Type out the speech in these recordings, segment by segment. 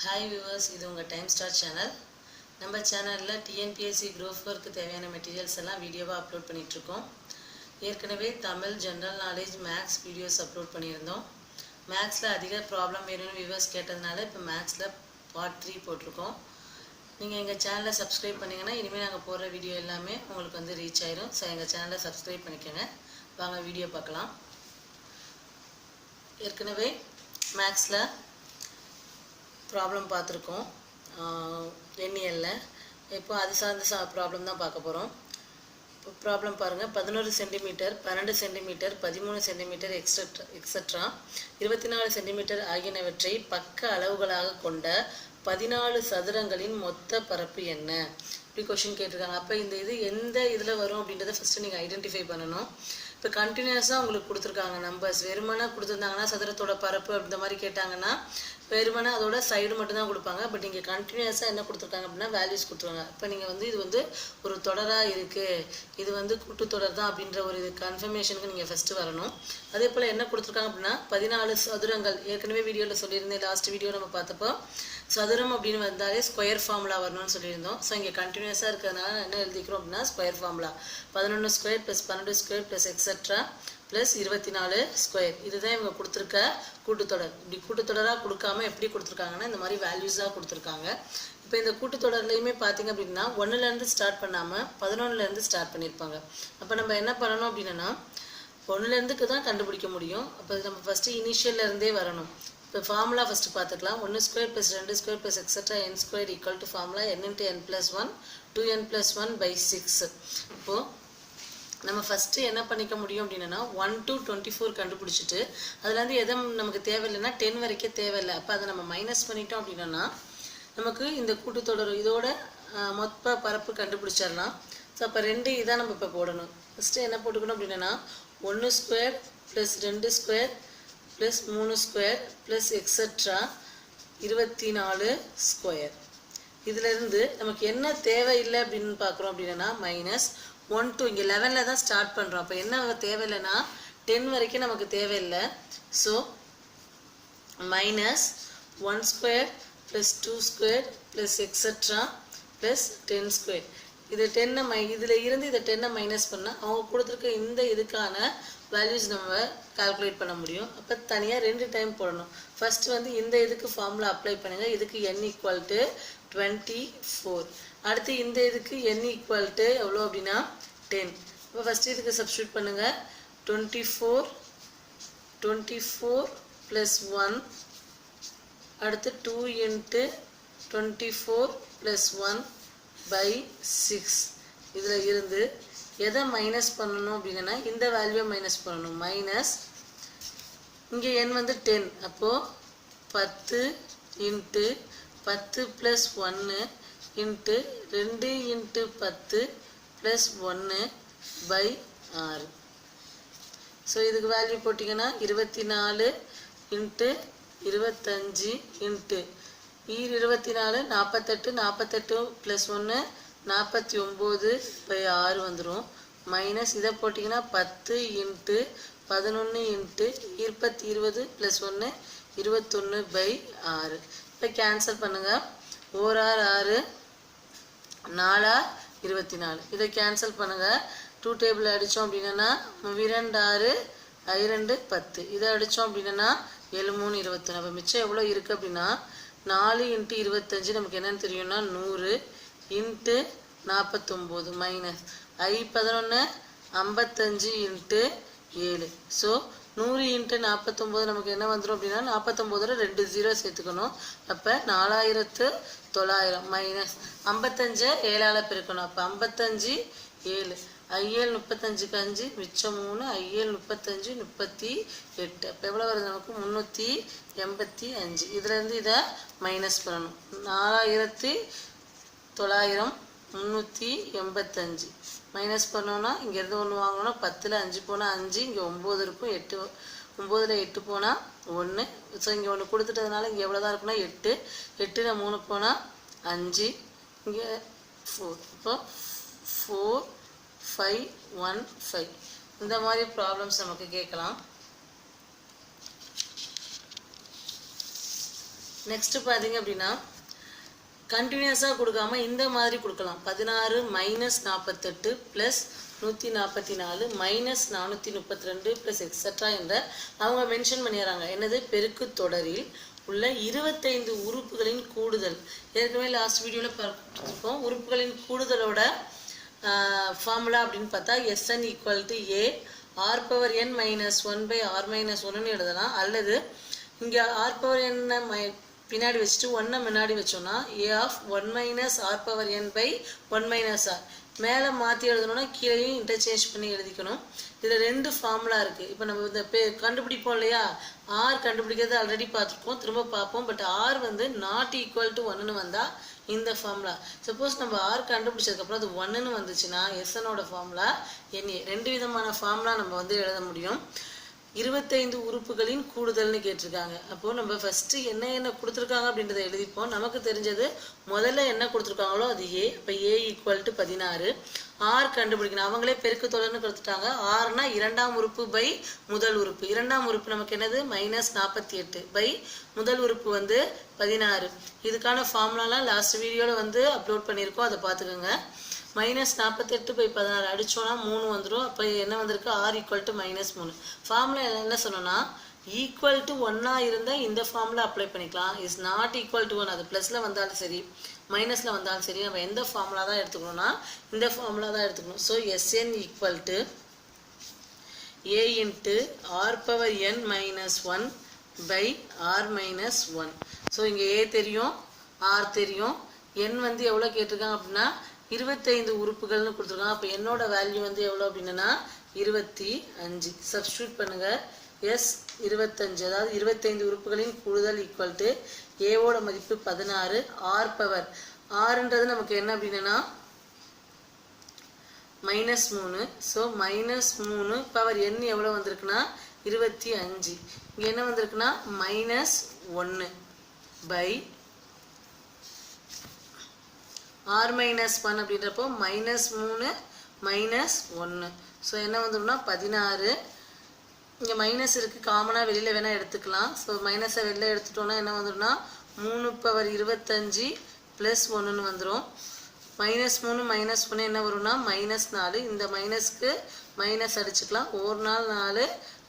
Hi viewers, இது உங்கள் time start channel. நம்ம சேனலில் டிஎன்பிஎஸ்சி குரூப் 4க்கு தேவையான மெட்டீரியல்ஸ் எல்லாம் வீடியோவாக அப்லோட் பண்ணிகிட்ருக்கோம். ஏற்கனவே Tamil, general knowledge, maths videos upload பண்ணியிருந்தோம். மேக்ஸில் அதிக ப்ராப்ளம் வேணும்னு வியூவர்ஸ் கேட்டதுனால இப்போ மேக்ஸில் பார்ட் 3 போட்டிருக்கோம். நீங்கள் எங்கள் சேனலை சப்ஸ்கிரைப் பண்ணிங்கன்னா இனிமேல் நாங்கள் போடுற வீடியோ எல்லாமே உங்களுக்கு வந்து ரீச் ஆயிடும். ஸோ எங்கள் சேனலை சப்ஸ்கிரைப் பண்ணிக்கோங்க. வாங்க வீடியோ பார்க்கலாம். ஏற்கனவே மேக்ஸில் ப்ராப்ளம் பார்த்துருக்கோம் எண்ணியலில். இப்போ அது சார்ந்த ப்ராப்ளம் தான் பார்க்க போகிறோம். இப்போ ப்ராப்ளம் பாருங்கள். 11 centimetre, 12 centimetre, 13 centimetre extra 24 centimetre ஆகியனவற்றை பக்க அளவுகளாக கொண்ட 14 சதுரங்களின் மொத்த பரப்பு என்ன? இப்படி கொஷின் கேட்டிருக்காங்க. அப்போ இந்த இது எந்த இதில் வரும் அப்படின்றத ஃபஸ்ட்டு நீங்கள் ஐடென்டிஃபை பண்ணணும். இப்போ கண்டினியூஸாக உங்களுக்கு கொடுத்துருக்காங்க நம்பர்ஸ். வெறுமனா கொடுத்துருந்தாங்கன்னா சதுரத்தோட பரப்பு அந்த மாதிரி கேட்டாங்கன்னா வெறுமனா அதோட சைடு மட்டும்தான் கொடுப்பாங்க. பட் இங்கே கண்டினியூஸாக என்ன கொடுத்துருக்காங்க அப்படின்னா வேல்யூஸ் கொடுத்துருவாங்க. இப்போ நீங்கள் வந்து இது வந்து ஒரு தொடராக இருக்குது, இது வந்து கூட்டுத்தொடர் தான் அப்படின்ற ஒரு கன்ஃபர்மேஷனுக்கு நீங்கள் ஃபஸ்ட்டு வரணும். அதே போல் என்ன கொடுத்துருக்காங்க அப்படின்னா 14 சதுரங்கள். ஏற்கனவே வீடியோவில் சொல்லியிருந்தேன், லாஸ்ட் வீடியோ நம்ம பார்த்தப்போ சதுரம் அப்படின்னு வந்தாலே ஸ்கொயர் ஃபார்முலா வரணும்னு சொல்லியிருந்தோம். ஸோ இங்கே கண்டினியூஸாக இருக்கிறதுனால என்ன எழுதிக்கிறோம் அப்படின்னா square formula 11 square plus 12 square plus etcetera plus 24 square. இதுதான் இவங்க கொடுத்துருக்க கூட்டுத்தொடர். இப்படி கூட்டுத்தொடராக கொடுக்காம எப்படி கொடுத்துருக்காங்கன்னா இந்த மாதிரி வேல்யூஸாக கொடுத்துருக்காங்க. இப்போ இந்த கூட்டுத்தொடர்லையுமே பார்த்தீங்க அப்படின்னா 1லேருந்து ஸ்டார்ட் பண்ணாமல் 11லேருந்து ஸ்டார்ட் பண்ணியிருப்பாங்க. அப்போ நம்ம என்ன பண்ணணும் அப்படின்னா 1லேருந்துக்கு தான் கண்டுபிடிக்க முடியும். அப்போ நம்ம ஃபஸ்ட்டு இனிஷியல்லேருந்தே வரணும். இப்போ ஃபார்முலா ஃபஸ்ட்டு பார்த்துக்கலாம். 1 square plus 2 square plus etcetera n square equal to formula n × n + 1 2n+1/6. இப்போது நம்ம ஃபஸ்ட்டு என்ன பண்ணிக்க முடியும் அப்படின்னா 1 to 24 கண்டுபிடிச்சிட்டு அதுலேருந்து எதுவும் நமக்கு தேவையில்லைன்னா 10 வரைக்கும் தேவையில்லை. அப்போ அதை நம்ம மைனஸ் பண்ணிட்டோம் அப்படின்னா நமக்கு இந்த கூட்டுத்தொடர் இதோட மொத்த பரப்பு கண்டுபிடிச்சிடலாம். ஸோ அப்போ 2 இதான் நம்ம இப்போ போடணும். ஃபஸ்ட்டு என்ன போட்டுக்கணும் அப்படின்னா 1 square plus 2 square plus 3 square plus etcetera 24 square. இதிலேருந்து நமக்கு என்ன தேவையில்லை அப்படின்னு பார்க்குறோம் அப்படின்னா -1 to இங்கே 11ல் தான் ஸ்டார்ட் பண்ணுறோம். அப்போ என்ன தேவையில்லைன்னா 10 வரைக்கும் நமக்கு தேவையில்லை. So -1 square plus 2 square plus etcetera plus 10 square. இது 10 இதில் இருந்து இதை 10 மைனஸ் பண்ணால் அவங்க கொடுத்துருக்க இந்த இதுக்கான வேல்யூஸ் நம்ம கால்குலேட் பண்ண முடியும். அப்போ தனியாக 2 டைம் போடணும். ஃபஸ்ட்டு வந்து இந்த இதுக்கு ஃபார்முலா அப்ளை பண்ணுங்கள். இதுக்கு n = 24. அடுத்து இந்த இதுக்கு n = எவ்வளோ அப்படின்னா 10. இப்போ ஃபஸ்ட்டு இதுக்கு சப்ஸ்டியூட் பண்ணுங்கள். 24 + 1 அடுத்து 2 × 24 + 1/6. இதில் இருந்து எதை மைனஸ் பண்ணணும் அப்படின்னா இந்த வேல்யூவை மைனஸ் பண்ணணும். மைனஸ் இங்கே n வந்து 10. அப்போது 10 × 10 + 1 × 2 × 10 + 1/6. ஸோ இதுக்கு வேல்யூ போட்டிங்கன்னா 24 × 25 × 24 48 48 + 1 49/6 வந்துடும். மைனஸ் இதை போட்டிங்கன்னா 10 × 11 × 20 + 1 21/6. இப்போ கேன்சல் பண்ணுங்கள். 1 6 4 24. இதை கேன்சல் பண்ணுங்கள். 2 டேபிள் அடித்தோம் அப்படின்னா 2 6 2 10. இதை அடித்தோம் அப்படின்னா 7 3 21. அப்போ மிச்சம் எவ்வளோ இருக்குது அப்படின்னா 4 × 25 நமக்கு என்னென்னு தெரியும்னா 100 × 49 மைனஸ் I11 55 × 7. ஸோ 100 × 49 நமக்கு என்ன வந்துடும் அப்படின்னா 49 2 0 சேர்த்துக்கணும். அப்போ 4900 மைனஸ் 55 7ஆல் பெருக்கணும். அப்போ 55 7 IL 35க்கு 5 மிச்சம் 3 IL 35 38. அப்போ எவ்வளோ வருது நமக்கு 385. இதுலேருந்து இதை மைனஸ் பண்ணணும். 4900 385 மைனஸ் பண்ணோன்னா இங்கேருந்து 1 வாங்கணும்னா 10ல் 5 போனால் 5, இங்கே 9 இருக்கும். 9ல் 8 போனால் 1. ஸோ இங்கே 1 கொடுத்துட்டதுனால இங்கே எவ்வளோ தான் இருக்குன்னா 8. 8ல் 3 போனால் 5, இங்கே 4. இப்போ 4 5 1 5. இந்த மாதிரி ப்ராப்ளம்ஸ் நமக்கு கேட்கலாம். நெக்ஸ்ட் பார்த்தீங்க அப்படின்னா கண்டினியூஸாக கொடுக்காம இந்த மாதிரி கொடுக்கலாம். 16 minus 48 plus 144 minus 432 plus etcetera என்ற அவங்க மென்ஷன் பண்ணிடுறாங்க. என்னது? பெருக்கு தொடரில் உள்ள 25 உறுப்புகளின் கூடுதல். ஏற்கனவே லாஸ்ட் வீடியோவில் பார்த்துருப்போம். உறுப்புகளின் கூடுதலோட ஃபார்முலா அப்படின்னு பார்த்தா Sn = A r⁻n - 1/r - 1ன்னு எழுதலாம். அல்லது இங்கே r⁻n பின்னாடி வச்சுட்டு 1 முன்னாடி வச்சோம்னா A of 1 - r⁻n/1 - r. மேலே மாற்றி எழுதணும்னா கீழேயும் இன்டர்சேஞ்ச் பண்ணி எழுதிக்கணும். இதில் 2 ஃபார்முலா இருக்குது. இப்போ நம்ம இந்த கண்டுபிடிப்போம் இல்லையா, ஆர் கண்டுபிடிக்கிறது ஆல்ரெடி பார்த்துருப்போம், திரும்ப பார்ப்போம். பட் ஆர் வந்து நாட் ஈக்குவல் டு 1ன்னு வந்தால் இந்த ஃபார்முலா. சப்போஸ் நம்ம ஆர் கண்டுபிடிச்சதுக்கப்புறம் அது 1ன்னு வந்துச்சுன்னா எஸ்எனோட ஃபார்முலா என்ஏ. 2 விதமான ஃபார்முலா நம்ம வந்து எழுத முடியும். 25 உறுப்புகளின் கூடுதல்னு கேட்டிருக்காங்க. அப்போது நம்ம ஃபஸ்ட்டு என்ன கொடுத்துருக்காங்க அப்படின்றத எழுதிப்போம். நமக்கு தெரிஞ்சது முதல்ல என்ன கொடுத்துருக்காங்களோ அது ஏ. இப்போ ஏ = 16. ஆர் கண்டுபிடிக்கணும். அவங்களே பெருக்கு தொடர்னு கொடுத்துட்டாங்க. ஆர்னா 2ஆம் உறுப்பு பை முதல் உறுப்பு. 2ஆம் உறுப்பு நமக்கு என்னது? -48 பை முதல் உறுப்பு வந்து 16. இதுக்கான ஃபார்முலாலாம் லாஸ்ட் வீடியோவில் வந்து அப்லோட் பண்ணியிருக்கோம், அதை பார்த்துக்கோங்க. -48/16 அடிச்சோன்னா 3 வந்துடும். அப்போ என்ன வந்திருக்கு? ஆர் = -3. ஃபார்முலா என்ன சொன்னோன்னா ஈக்குவல் டு 1 இருந்தால் இந்த ஃபார்முலா அப்ளை பண்ணிக்கலாம். இஸ் நாட் ஈக்குவல் டு 1, அது ப்ளஸில் வந்தாலும் சரி மைனஸில் வந்தாலும் சரி நம்ம எந்த ஃபார்முலா தான் எடுத்துக்கணும்னா இந்த ஃபார்முலா தான் எடுத்துக்கணும். So Sn = A × r⁻n - 1/r - 1. So இங்கே ஏ தெரியும், ஆர் தெரியும். என் வந்து எவ்வளோ கேட்டிருக்காங்க அப்படின்னா 25 உறுப்புகள்னு கொடுத்துருக்காங்க. அப்போ என்னோட வேல்யூ வந்து எவ்வளோ அப்படின்னா 25. சப்ஸ்டியூட் பண்ணுங்கள். எஸ் 25, அதாவது 25 உறுப்புகளின் கூடுதல் = ஏவோட மதிப்பு 16. ஆர்ன்றது நமக்கு என்ன அப்படின்னா -3. ஸோ -3 பவர் n எவ்வளோ வந்திருக்குன்னா 25. இங்கே என்ன வந்திருக்குன்னா -1 பை r - 1 அப்படின்றப்போ -3 -1. ஸோ என்ன வந்துடும்னா 16. இங்கே மைனஸ் இருக்குது, காமனாக வெளியில் வேணால் எடுத்துக்கலாம். ஸோ மைனஸை வெளியில் எடுத்துட்டோன்னா என்ன வந்துடும்னா 3/25 + 1ன்னு வந்துடும். -3 -1 என்ன வரும்னா -4. இந்த மைனஸ்க்கு மைனஸ் அடிச்சுக்கலாம். 1 நாள் 4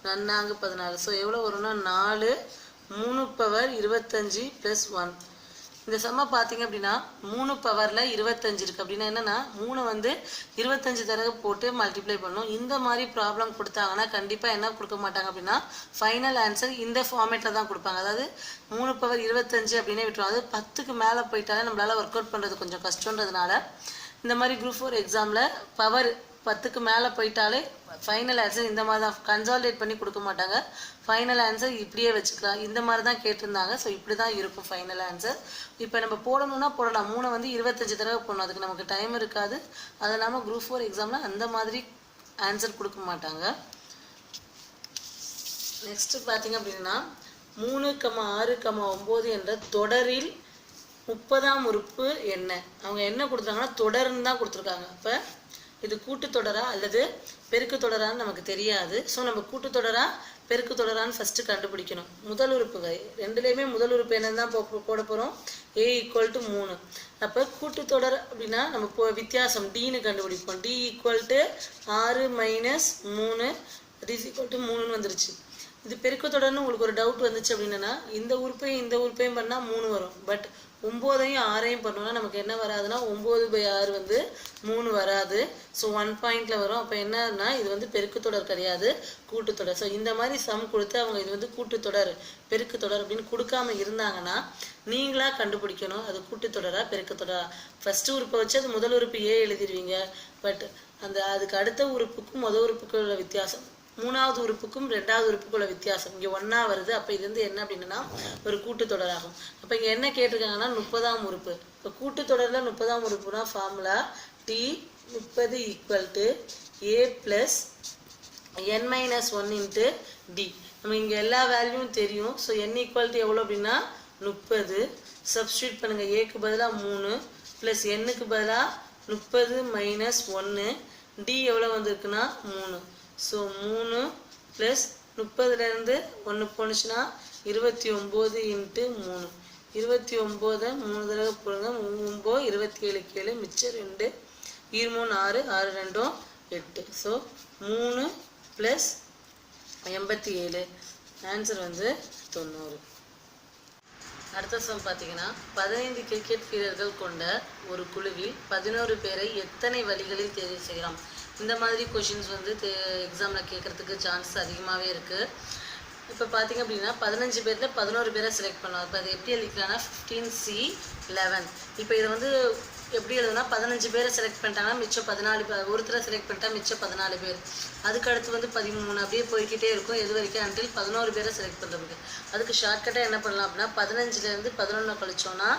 4 14. ஸோ எவ்வளோ வரும்னா 4 3/25 + 1. இந்த சம்மை பார்த்தீங்க அப்படின்னா 3 பவரில் 25 இருக்குது. அப்படின்னா என்னென்னா 3 வந்து 25 தடவை போட்டு மல்டிப்ளை பண்ணணும். இந்த மாதிரி ப்ராப்ளம் கொடுத்தாங்கன்னா கண்டிப்பாக என்ன கொடுக்க மாட்டாங்க அப்படின்னா ஃபைனல் ஆன்சர் இந்த ஃபார்மேட்டில் தான் கொடுப்பாங்க. அதாவது 3/25 அப்படின்னே விட்டுரும். அது 10க்கு மேலே போயிட்டாலே நம்மளால் ஒர்க் அவுட் பண்ணுறது கொஞ்சம் கஷ்டன்றதுனால இந்த மாதிரி குரூப் 4 எக்ஸாமில் பவர் 10க்கு மேலே போயிட்டாலே ஃபைனல் ஆன்சர் இந்த மாதிரி தான் கன்சாலிடேட் பண்ணி கொடுக்க மாட்டாங்க. ஃபைனல் ஆன்சர் இப்படியே வச்சுக்கலாம். இந்த மாதிரி தான் கேட்டிருந்தாங்க. ஸோ இப்படி தான் இருக்கும் ஃபைனல் ஆன்சர். இப்போ நம்ம போடணும்னா போடலாம். 3 வந்து 25 தடவை போடணும், அதுக்கு நமக்கு டைம் இருக்காது. அது இல்லாமல் குரூப் 4 எக்ஸாமில் அந்த மாதிரி ஆன்சர் கொடுக்க மாட்டாங்க. நெக்ஸ்ட்டு பார்த்தீங்க அப்படின்னா 3, 6, 9 என்ற தொடரில் 30ஆம் உறுப்பு என்ன? அவங்க என்ன கொடுத்துருக்காங்கன்னா தொடர்ன்னு தான் கொடுத்துருக்காங்க. அப்போ இது கூட்டுத்தொடரா அல்லது பெருக்கு தொடரான்னு நமக்கு தெரியாது. ஸோ நம்ம கூட்டுத்தொடரா பெருக்கு தொடரான்னு ஃபஸ்ட்டு கண்டுபிடிக்கணும். முதல் உறுப்புகள் ரெண்டுலேயுமே முதல் உறுப்பு என்னன்னு தான் போட போகிறோம். A = 3. அப்போ கூட்டுத்தொடர் அப்படின்னா நம்ம இப்போ வித்தியாசம் டீன்னு கண்டுபிடிப்போம். D = 6 - 3 = 3ன்னு வந்துருச்சு. இது பெருக்கு தொடர்னு உங்களுக்கு ஒரு டவுட் வந்துச்சு அப்படின்னா இந்த உறுப்பையும் பண்ணால் 3 வரும். பட் 9ஐயும் 6ஐயும் பண்ணோம்னா நமக்கு என்ன வராதுன்னா 9/6 வந்து 3 வராது. ஸோ 1 பாயிண்டில் வரும். அப்போ என்னன்னா இது வந்து பெருக்கு தொடர் கிடையாது, கூட்டுத்தொடர். ஸோ இந்த மாதிரி சம் கொடுத்து அவங்க இது வந்து கூட்டுத்தொடர் பெருக்கு தொடர் அப்படின்னு கொடுக்காம இருந்தாங்கன்னா நீங்களாக கண்டுபிடிக்கணும் அது கூட்டுத்தொடரா பெருக்கு தொடரா. ஃபஸ்ட்டு உறுப்பை வச்சு அது முதல் உறுப்பு ஏ எழுதிடுவீங்க. பட் அதுக்கு அடுத்த உறுப்புக்கும் முதல் உறுப்புக்கும் உள்ள வித்தியாசம், 3வது உறுப்புக்கும் 2வது உறுப்புக்குள்ள வித்தியாசம் இங்கே 1 வருது. அப்போ இது வந்து என்ன அப்படின்னா ஒரு கூட்டுத்தொடராகும். அப்போ இங்கே என்ன கேட்டிருக்காங்கன்னா 30ஆம் உறுப்பு. இப்போ கூட்டுத்தொடரில் 30ஆம் உறுப்புனா formula T 30 = A + n - 1 × D. நம்ம இங்கே எல்லா வேல்யூவும் தெரியும். ஸோ n = எவ்வளோ அப்படின்னா 30. சப்ஸ்டியூட் பண்ணுங்கள். ஏக்கு பதிலாக 3 + n-க்கு பதிலாக 30 - 1. D எவ்வளோ வந்திருக்குன்னா 3. ஸோ 3 + 30லேருந்து 1 போணுச்சுன்னா 29 × 3. 29 3 தடவை போடுங்க. 9 27 7 மிச்சம் 2 23 6 6 2 8. ஸோ 3 + 87 ஆன்சர் வந்து 90. அடுத்த சம் பார்த்தீங்கன்னா 15 கிரிக்கெட் வீரர்கள் கொண்ட ஒரு குழுவில் 11 பேரை எத்தனை வழிகளில் தேர்வு செய்யலாம்? இந்த மாதிரி கொஷின்ஸ் வந்து எக்ஸாமில் கேட்குறதுக்கு சான்ஸ் அதிகமாகவே இருக்குது. இப்போ பார்த்தீங்க அப்படின்னா 15 பேரில் 11 பேரை செலக்ட் பண்ணலாம். இப்போ அது எப்படி எழுதிக்கலாம்னா 15C11. இப்போ இதை வந்து எப்படி எழுதுனா 15 பேரை செலக்ட் பண்ணிட்டாங்கன்னா மிச்சம் 14 பேர், ஒருத்தரை செலக்ட் பண்ணிட்டா மிச்சம் 14 பேர், அதுக்கு அடுத்து வந்து 13, அப்படியே போய்கிட்டே இருக்கும் எது வரைக்கும் அன்டில் 11 பேரை செலக்ட் பண்ணுறதுக்கு. அதுக்கு ஷார்ட்கட்டாக என்ன பண்ணலாம் அப்படின்னா 15லேருந்து 11 கழிச்சோன்னா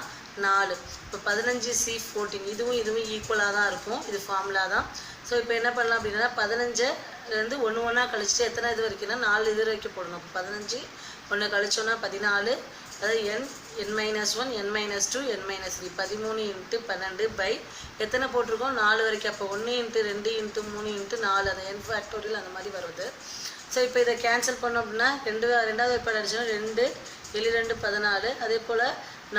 4. இப்போ 15C14 இதுவும் ஈக்குவலாக தான் இருக்கும், இது ஃபார்முலா தான். ஸோ இப்போ என்ன பண்ணலாம் அப்படின்னா 15லேருந்து 1 1 கழிச்சிட்டு எத்தனை இது வரைக்கும்னா 4 இது வரைக்கும் போடணும். இப்போ 15 1 கழிச்சோன்னா 14, அதாவது n-1 n-2 n-3 13 × 12 எத்தனை போட்டிருக்கோம் 4 வரைக்கும். அப்போ 1 × 2 × 3 × 4 அந்த n ஃபேக்டோரியல் அந்த மாதிரி வருது. ஸோ இப்போ இதை கேன்சல் பண்ணோம் அப்படின்னா ரெண்டாவது வைப்பாடு அடிச்சோன்னா 2 7 2 14. அதே போல்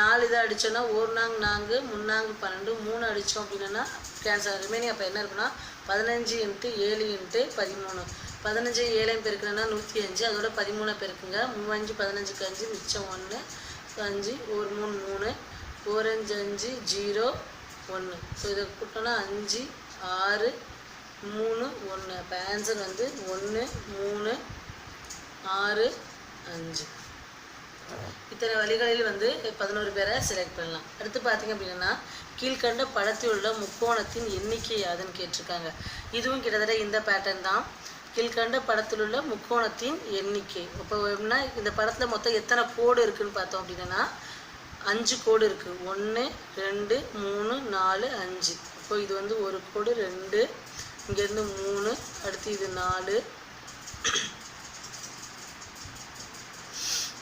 4 இதை அடித்தோன்னா 1 4 4 3 4 12 3 அடித்தோம் அப்படின்னா கேன்சல் ரிமைனிங். அப்போ என்ன இருக்குன்னா 15 × 7 × 13 15 7 பெருக்குன்னா 105, அதோட 13 பெருக்குங்க 3 5 15க்கு 5 மிச்சம் 1 5 1 3 3 4 5 5 0 1. ஸோ இதை கூட்டோன்னா 5 6 3 1. அப்போ ஆன்சர் வந்து 1 3 6 5. இத்தனை வழிகளில் வந்து 11 பேரை செலக்ட் பண்ணலாம். அடுத்து பார்த்தீங்க அப்படின்னா கீழ்கண்ட படத்தில் உள்ள முக்கோணத்தின் எண்ணிக்கை யாதுன்னு கேட்டிருக்காங்க. இதுவும் கிட்டத்தட்ட இந்த பேட்டர்ன் தான். கீழ்கண்ட படத்தில் உள்ள முக்கோணத்தின் எண்ணிக்கை. இப்போ எப்படின்னா இந்த படத்தில் மொத்தம் எத்தனை கோடு இருக்குதுன்னு பார்த்தோம் அப்படின்னா 5 கோடு இருக்குது. 1 2 3 4 5. இப்போ இது வந்து ஒரு கோடு 2, இங்கேருந்து 3, அடுத்து இது 4,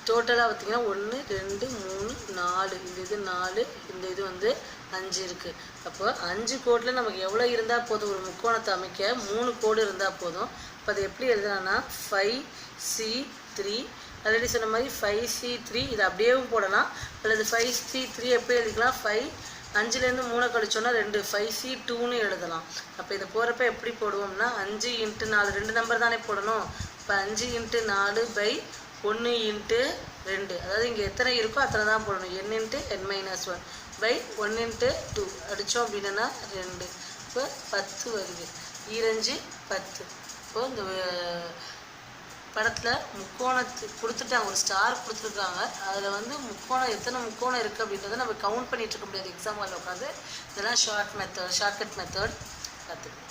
டோட்டலாக பார்த்திங்கன்னா 1 2 3 4, இந்த இது 4, இந்த இது வந்து 5 இருக்குது. அப்போ 5 கோடில் நமக்கு எவ்வளோ இருந்தால் போதும்? ஒரு முக்கோணத்தை அமைக்க 3 கோடு இருந்தால் போதும். இப்போ அது எப்படி எழுதுனா 5C3, ஆல்ரெடி சொன்ன மாதிரி 5C3 இது அப்படியேவும் போடலாம், அல்லது 5C3 எப்படி எழுதிக்கலாம் 5லேருந்து 3 கழிச்சோன்னா 2 5C2ன்னு எழுதலாம். அப்போ இதை போகிறப்ப எப்படி போடுவோம்னா 5 × 4 2 நம்பர் தானே போடணும். இப்போ 5 × 4 1 × 2, அதாவது இங்கே எத்தனை இருக்கோ அத்தனை தான் போடணும். n × n-1 1 × 2 அடித்தோம் அப்படின்னா 2. இப்போ 10 வருது. 5 10. இப்போது இந்த படத்தில் முக்கோணத்து கொடுத்துட்டாங்க, ஒரு ஸ்டார் கொடுத்துருக்காங்க. அதில் வந்து முக்கோணம் எத்தனை முக்கோணம் இருக்குது அப்படின்றத நம்ம கவுண்ட் பண்ணிகிட்டு இருக்க முடியாது எக்ஸாம் ஹாலில் உட்காந்து. இதெல்லாம் ஷார்ட்கட் மெத்தட் பார்த்துக்கணும்.